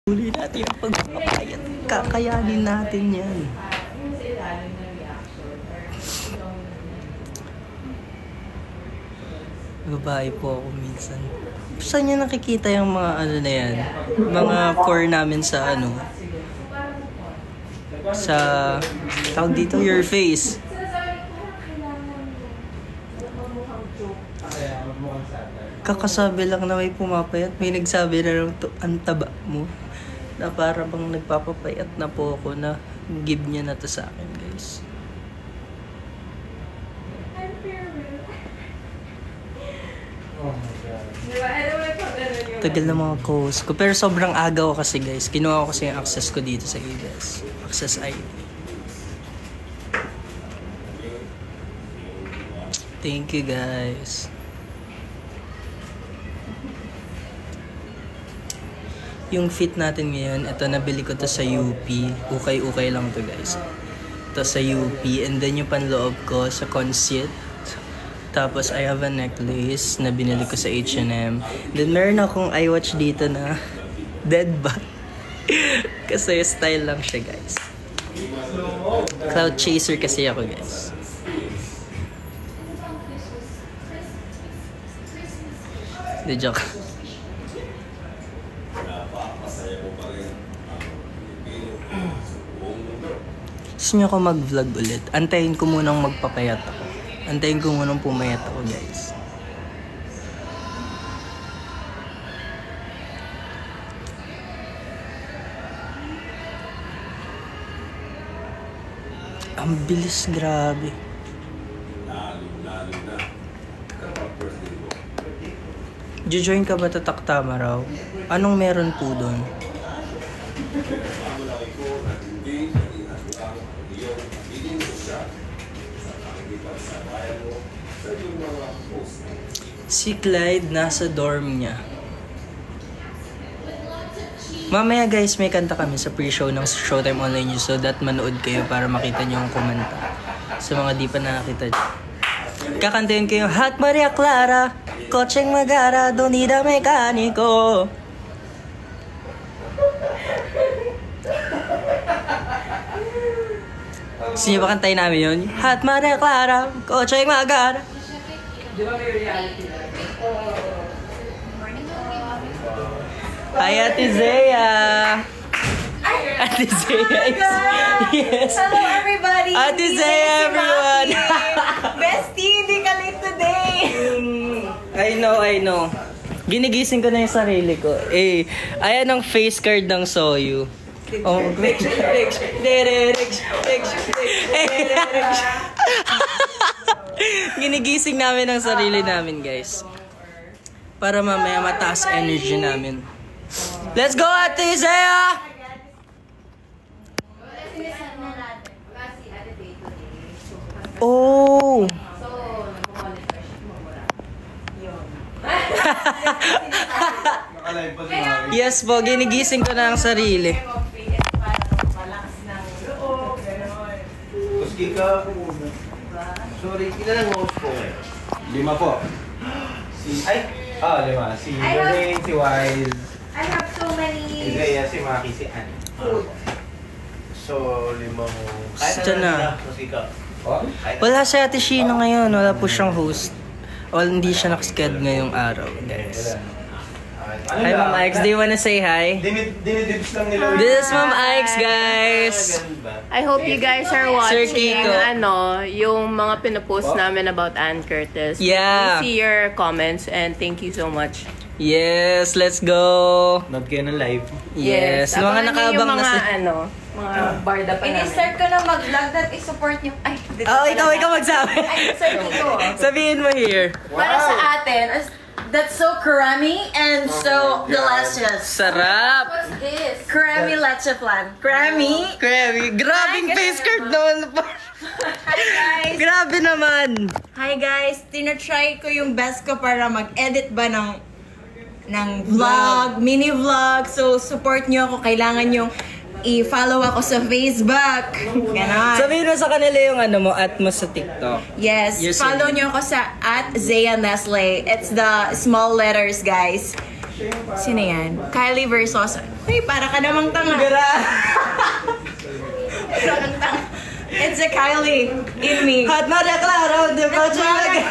Huli natin ang pagpapayat. Kakayanin natin yan. Babae po ako minsan. Saan nyo nakikita yung mga ano na yan? Mga core namin sa ano? Sa tawag dito, your face. Kakasabi lang na may pumapayat. May nagsabi na lang ang taba mo. Na para bang nagpapapayat na po ako na give niya na to sa akin, guys. Oh my God. Tagal na mga co-host ko. Pero sobrang agaw kasi, guys. Kinuha ko kasi yung access ko dito sa ABS. Access ID. Thank you, guys. Yung fit natin ngayon, ito nabili ko to sa UP. Ukay-ukay lang to, guys. Ito sa UP. And then yung panloob ko sa Conceit. Tapos I have a necklace na binili ko sa H&M. Then meron akong iWatch dito na dead bat. Kasi style lang siya, guys. Cloud chaser kasi ako, guys. The joke. Gusto nyo ako mag-vlog ulit? Antayin ko munang magpapayat ako. Antayin ko munang pumayat ako, guys. Ang bilis, grabe. Jojoin ka ba Tatak-Tama raw? Anong meron po doon? Si Clyde nasa dorm niya. Mamaya, guys, may kanta kami sa pre-show ng Showtime Online News, so that manood kayo para makita niyo yung kumanta. Sa mga di pa nakakita dyan. Kakantayin ko yung Hot Maria Clara, kotseng magara, don't need a mekaniko. Gusto niyo ba kantayin namin yun? Hot Maria Clara, kotseng magara. Di ba may reality na? Hi, Ate Zea! Ate Zea is... Yes! Hello, everybody! Ate Zea, everyone! Bestie, hindi ka late today! I know. Ginigising ko na yung sarili ko. Ayan ang face card ng Soyu. Oh, ginigising namin ang sarili namin, guys. Para mamaya mataas energy namin. Let's go, Ate Zea! Oh! Yes po, ginigising ko na ang sarili. Sorry, ilan ang host ko? 5 po. Lima. Si Lorraine, si Wise, I have so many... si Zaya, si Maki, si Ann. So, 5 Gusto na. Oh? Wala si Ate Sheena ngayon. Wala po siyang host. Hindi siya nakasked ngayong araw, guys. Hi, Ma'am Ike's. Do you wanna say hi? Dinidibs lang nila. This is Ma'am Ike's, guys. I hope you guys are Sir watching Kiko. yung mga pinopost namin about Ann Curtis. Yeah. We see your comments and thank you so much. Yes, let's go. Nood kayo ng live. Yes, mga abangan niyo nakabang yung na sa... mga barda pa namin. Ini-start ko na mag-vlog that i-support niyo. Ay, dito Oh, pala. ikaw magsabi. Ay, Sir Kiko. Sabihin mo here. Para sa atin, that's so creamy and so delicious. Sarap. What's this? Creamy leche flan. Creamy? Grabe. Grabing face card naman. Hi guys! Grabe naman. Hi guys! Tinatry ko yung best ko para mag-edit ba ng vlog, mini vlog. So, support nyo ako. Kailangan yung i-follow ako sa Facebook. Ganon. Sabihin mo sa kanila yung ano mo, at mo sa TikTok. Yes, Your follow singing. nyo ako sa @Zea Nestle. It's the small letters, guys. Sino yan? Kylie versus... Uy, para ka namang tanga. Para kang tanga. It's a Kylie in me. Hot Maria Clara, the project.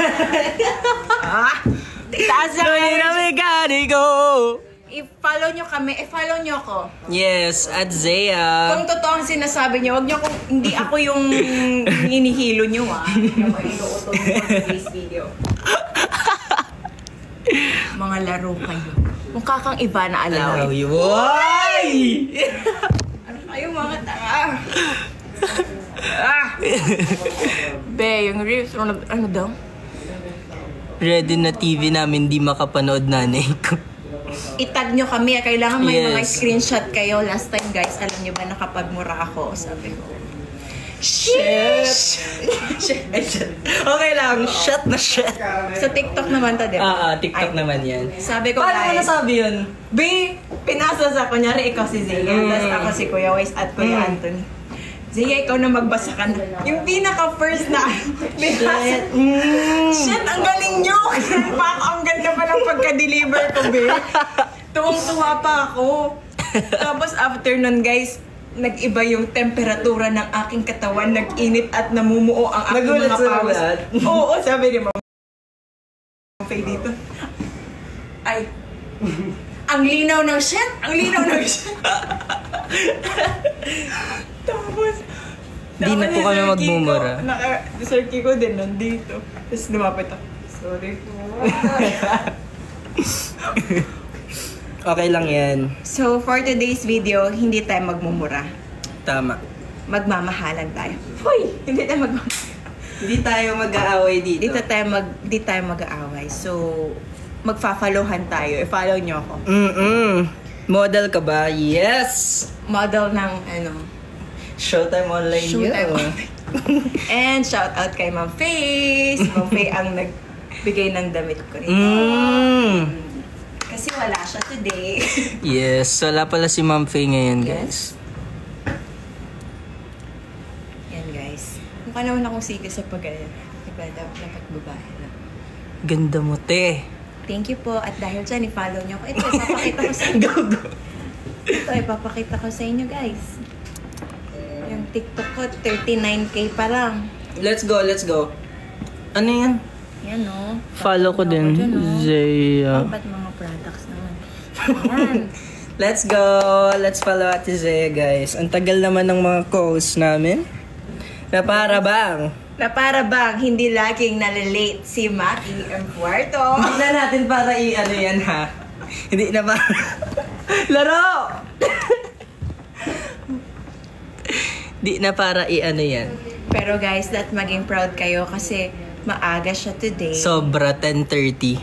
Taas na kayo. Mechanico. I-follow nyo kami. I-follow nyo ko. Yes, at Zea. Kung totoo ang sinasabi nyo, wag nyo kung... Hindi ako yung hinihilo nyo, Hindi ako inuutol mo sa face video. Mga laro kayo. Mukha kang iba na alaw. Why? Ano kayo mga tanga? Be, yung reviews, ano daw? Ready na TV namin, di makapanood nanay ko. Itag nyo kami. Kailangan may mga Yes. screenshot kayo. Last time, guys, alam nyo ba nakapagmura ako? Sabi ko. Shit! Okay lang, shut na shit. Sa TikTok naman to, di ba? TikTok Ay, naman yan. Sabi ko, Paano mo guys, nasabi yun? B, pinasa sa kunyari ikaw si Zia, tapos ako si Kuya Wais at Kuya Anthony. Zia, ikaw na magbasa ka na. Yung pinaka-first na binasa. Shit, ang galing nyo! Ang ganda pa ng pagka-deliver ko, B. Tuwang-tuwa pa ako. Tapos after nun, guys, nag-iba yung temperatura ng aking katawan, nag-init at namumuo ang aking Nagulat mga sa pawis. lahat. Oo, sabi ni Mama Faye dito. Ay, ang linaw ng shit! Ang linaw ng shit! Tapos, Di na po kami magmumura. Sir Kiko din nandito. Tapos lumapit ako. Sorry po. Okay lang yan. So, for today's video, hindi tayo magmumura. Tama. Magmamahalan tayo. Hoy! Hindi tayo magmamahalan. Hindi tayo mag-aaway dito. Di tayo mag-aaway. So, magfa-followhan tayo. I-follow nyo ako. Model ka ba? Yes! Model ng Showtime Online Showtime yun. Online. And shout out kay Ma'am Faye. Si Ma'am Faye ang nagbigay ng damit ko rin. Kasi wala siya today. Yes, wala pala si Ma'am Faye ngayon, guys. Yan, guys. Mukha naman akong sige sa pag-ayan. Diba, dapat babae na. Ganda mo, te. Thank you po. At dahil dyan, i-follow nyo ko. Ito, ipapakita ko sa inyo. Ito, ipapakita ko sa inyo, guys. Yung TikTok ko, 39K pa lang. Let's go. Ano yan? Yan, no? Follow ko din. Dyan, no? Zaya. Dapat mga products naman. Yan. Let's go! Let's follow Ate Zaya, guys. Ang tagal naman ng mga calls namin. Na para bang Hindi laging nalilate si Maki M. Puerto. Hindi na natin para i-ano yan, ha? Hindi na ba? Laro! Di na para i-ano yan. Pero guys, maging proud kayo kasi maaga siya today. Sobra 10:30.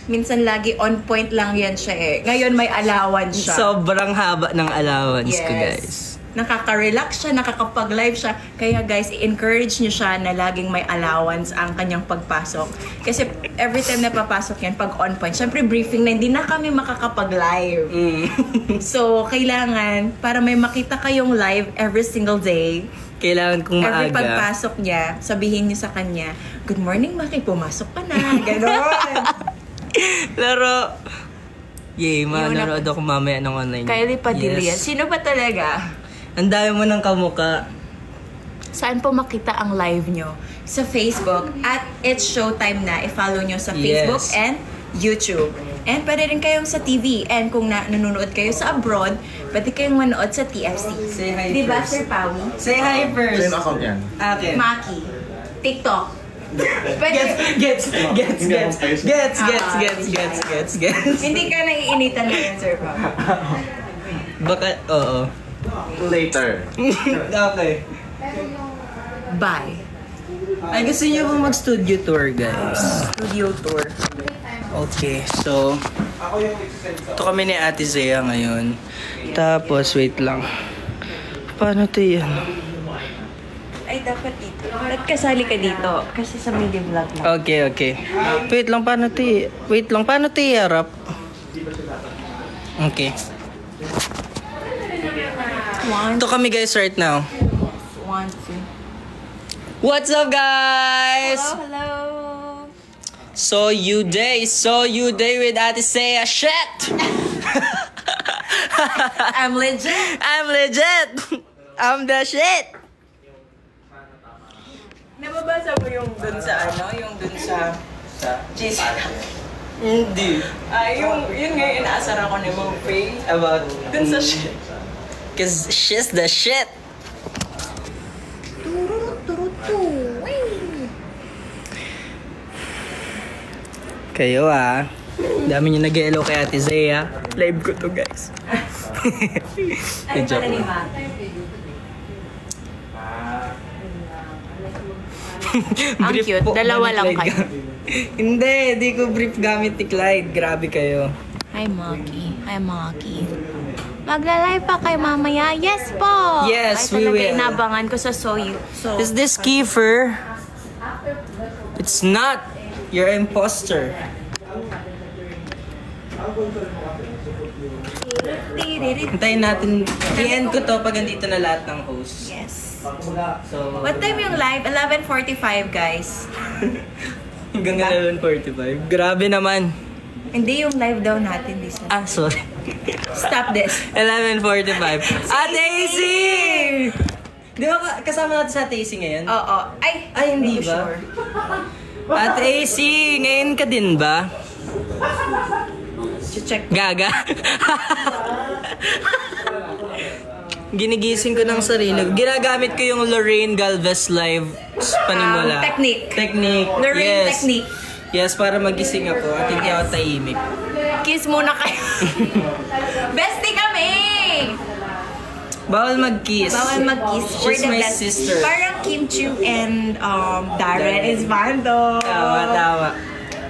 Minsan lagi on point lang yan siya eh. Ngayon may allowance siya. Sobrang haba ng allowance ko, Yes. guys. Nakaka-relax siya, nakakapag-live siya. Kaya guys, i-encourage niyo siya na laging may allowance ang kanyang pagpasok. Kasi every time na papasok yan, pag on point, syempre briefing na, hindi na kami makakapag-live. So, kailangan, para may makita kayong live every single day, Kailangan kong maaga. every pagpasok niya, sabihin niyo sa kanya, "Good morning, Maki, pumasok ka na." Ganon. Laro! Yay, Yun manonood ako mamaya ng online. Kylie Padilla. Yes. Sino ba talaga? Ang dami mo ng kamuka. Saan po makita ang live nyo? Sa Facebook at It's Showtime na. I-follow nyo sa Facebook Yes. and YouTube. And pwede rin kayong sa TV. And kung nanonood kayo sa abroad, pwede kayong manood sa TFC. Say hi Diba, first. Sir Pawi? Say hi first. Same account yan. Akin. Maki. TikTok. Pwede. Gets. Hindi ka naiinitan ngayon, Sir Pawi. Baka, oo. Later. Okay. Bye. Ay, gusto niyo ba mag-studio tour, guys? Studio tour. Okay, so ito kami ni Ate Zea ngayon. Tapos, wait lang. Paano ito yan? Ay, dapat dito. Ba't kasali ka dito? Kasi sa media vlog mo. Okay. Wait lang, paano ito i-harap? Okay. Ito kami, guys, right now. 1, 2. What's up, guys? Hello. So you day with Ate Saya. Shit! I'm legit. I'm legit! I'm the shit! Nababasa mo yung dun sa ano? Yung dun sa... Cheese. Hindi. Yun nga yung inaasar ako ni Mom Faye. About... Dun sa shit. Cause she's the shit. Kayo dami nyo nag-hello kay Ate Zaya. Live ko to guys. Ano pala ni Ma? Ang Brief cute. po Dalawa ni lang Clyde kayo. Hindi ko brief gamit ni Clyde. Grabe kayo. Hi, Maki. Hi, Maki. Magla-live pa kayo mamaya? Yes po! Yes, Ay, we talaga will. inabangan ko sa Soyu. So, Is this Kiefer? It's not. You're an imposter. Hintayin natin. I-end ko to pag andito na lahat ng hosts. Yes. So, What time yung live? 11:45, guys. hanggang 11:45. Grabe naman. Hindi yung live daw natin this na. Sorry. Stop this. 11:45. Ate AC! Di ba kasama natin sa Ate AC ngayon? Oo. Ay, hindi ba? sure. Ate AC, ngayon ka din ba? Check. Gaga. Ginigising ko ng sarili. Ginagamit ko yung Lorraine Galvez live panimula. Technique. Lorraine Yes. technique. Yes, para magising ako at hindi ako tahimik. Kiss muna kayo. Bestie kami! Bawal mag-kiss. Bawal mag-kiss. We're She's the my best. sister. Parang Kim Chu and Darren is bando. Tawa.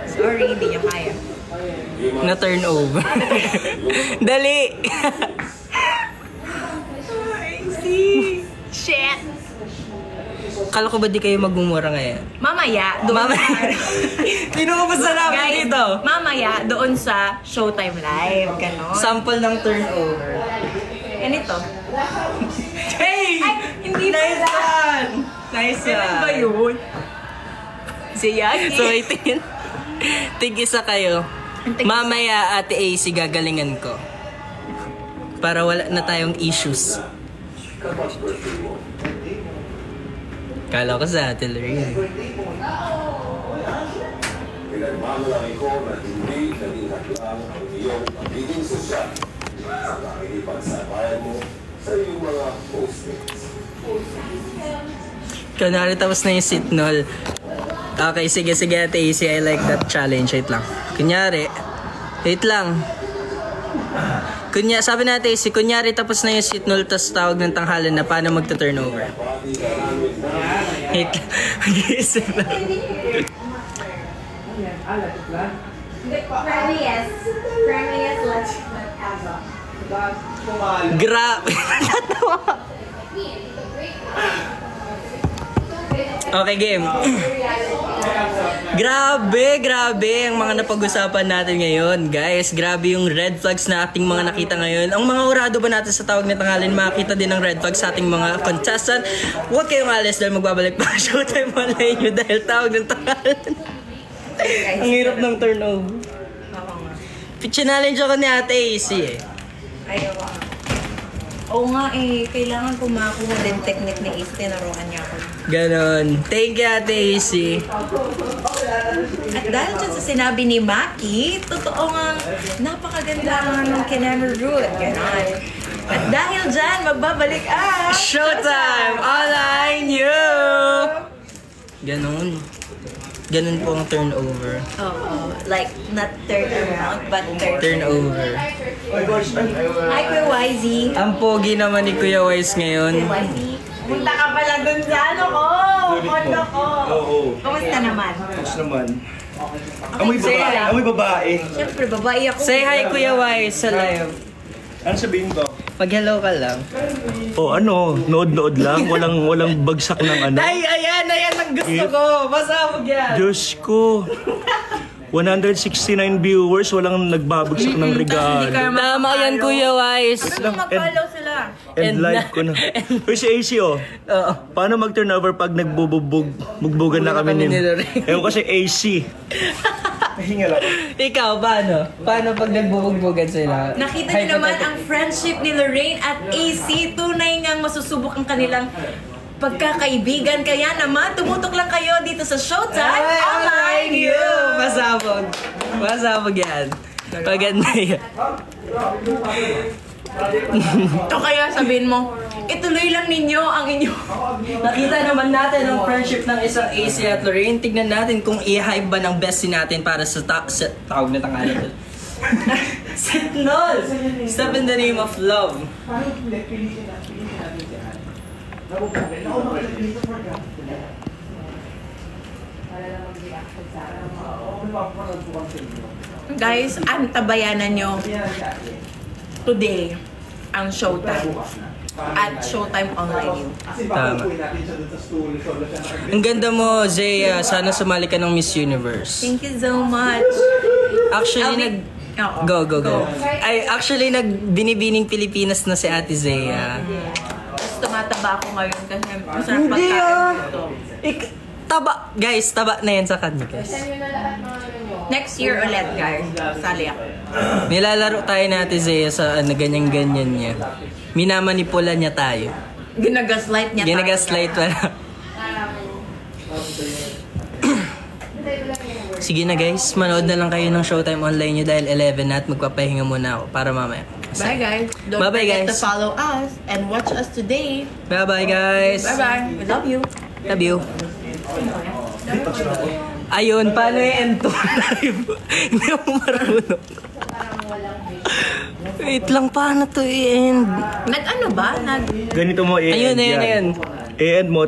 Sorry, hindi niya kaya. Na turn over. Dali! Shit! Kala ko ba di kayo magmumura ngayon? Mamaya, doon Tinubos na namin Guys, dito. mamaya, doon sa Showtime Live. Ganon. Sample ng turnover. Ganito. Hey! Ay, hindi Nice pala. one! Nice one. Ganun ba yun? Si Yagi. So, itin. Tig-isa kayo. Mamaya, Ate AC, gagalingan ko. Para wala na tayong issues. Kala ko sa Ate Lorraine. Pinagmamalaki ko na hindi naging haklang ang iyong pagiging sosyal sa pakikipagsabayan mo sa iyong mga postmates. Kunwari tapos na yung sitnol. Okay, sige Ate AC, I like that challenge. Wait lang. Wait lang. Sabi natin AC, kunyari tapos na yung sitnol tapos tawag ng tanghalan na paano magta-turnover. Wait lang. Mag-iisip lang. Premiers, let's Grabe. Okay, game. Grabe ang mga napag-usapan natin ngayon, guys. Grabe yung red flags na ating mga nakita ngayon. Ang mga urado ba natin sa tawag na tanghalin, makakita din ng red flags sa ating mga contestant. Huwag kayong alis dahil magbabalik pa Showtime online nyo dahil tawag ng tanghalin. Ang hirap ng turnover. Challenge ako ni Ate AC eh. Ayaw ako. Oo nga kailangan ko makakuha din technique ni Ace. Tinaruan niya ako. Ganon. Thank you, Ate AC. At dahil dyan sa sinabi ni Maki, totoo nga, napakaganda nga ng Kinema Root. Ganon. At dahil dyan, magbabalik ang Showtime! Online you! Ganon. Ganon po ang turnover. Oo. Like, not turn around, but Turnover. Hi, Kuya YZ. Ang pogi naman ni Kuya Wise ngayon. YZ, punta ka pala dun sa ano ko. Kondo ko. Oo. Kamusta naman? Tapos naman. Okay, Amoy babae. Siyempre, babae ako. Say hi, Kuya Wise, sa live. Ano sabihin ko? Pag-hello ka lang. O nood-nood lang. Walang bagsak ng ano. Ay, ayan ang gusto ko. Pasabog yan. Diyos ko. 169 viewers, walang nagbabagsak ng regalo. Tama yan, Kuya Wise. Mag-follow sila pala. And live ko na. Uy, si AC oh. Oo. Paano mag-turnover pag bugbugan na kami ni Lorraine. Ewan ko si AC. Ikaw, paano? Paano pag nagbubugbugan sila? Nakita niyo naman ang friendship ni Lorraine at AC. Tunay ngang masusubok ang kanilang pagkakaibigan. Kaya naman, tumutok lang kayo dito sa Showtime Online You! Pasabog. Pasabog yan. Paganda yan. Ito kaya sabihin mo, ituloy lang ninyo ang inyo. Nakita naman natin ang friendship ng isang AC at Lorraine. Tignan natin kung i-hype ba ng bestie natin para sa tawag na tangalan. Sitnol! Step in the name of love. Guys, antabayanan nyo today ang Showtime at Showtime Online You. Tama. Ang ganda mo, Zaya. Sana sumali ka ng Miss Universe. Thank you so much. Actually, Oo. Go. Ay, actually, binibining Pilipinas na si Ate Zaya. Mas tumataba ako ngayon kasi masarap pagkain ito. Taba. Guys, taba na yan sa kanya, guys. Next year ulit, guys. Sali ako. Nilalaro tayo na Ate Zaya sa ganyan-ganyan niya. Minamanipula niya tayo. Ginagaslight niya tayo. Ginagaslight wala. Sige na guys, manood na lang kayo ng Showtime Online nyo dahil 11 na at magpapahinga muna ako para mamaya. Bye, guys. Don't Bye-bye, forget guys. to follow us and watch us today. Bye-bye guys! Bye-bye. We love you. Love you. Ayun, paano i-end to live? Hindi ako marunong. Wait lang, paano to i-end? Nag-ano ba? Ganito mo i-end Ayun. I-end mo.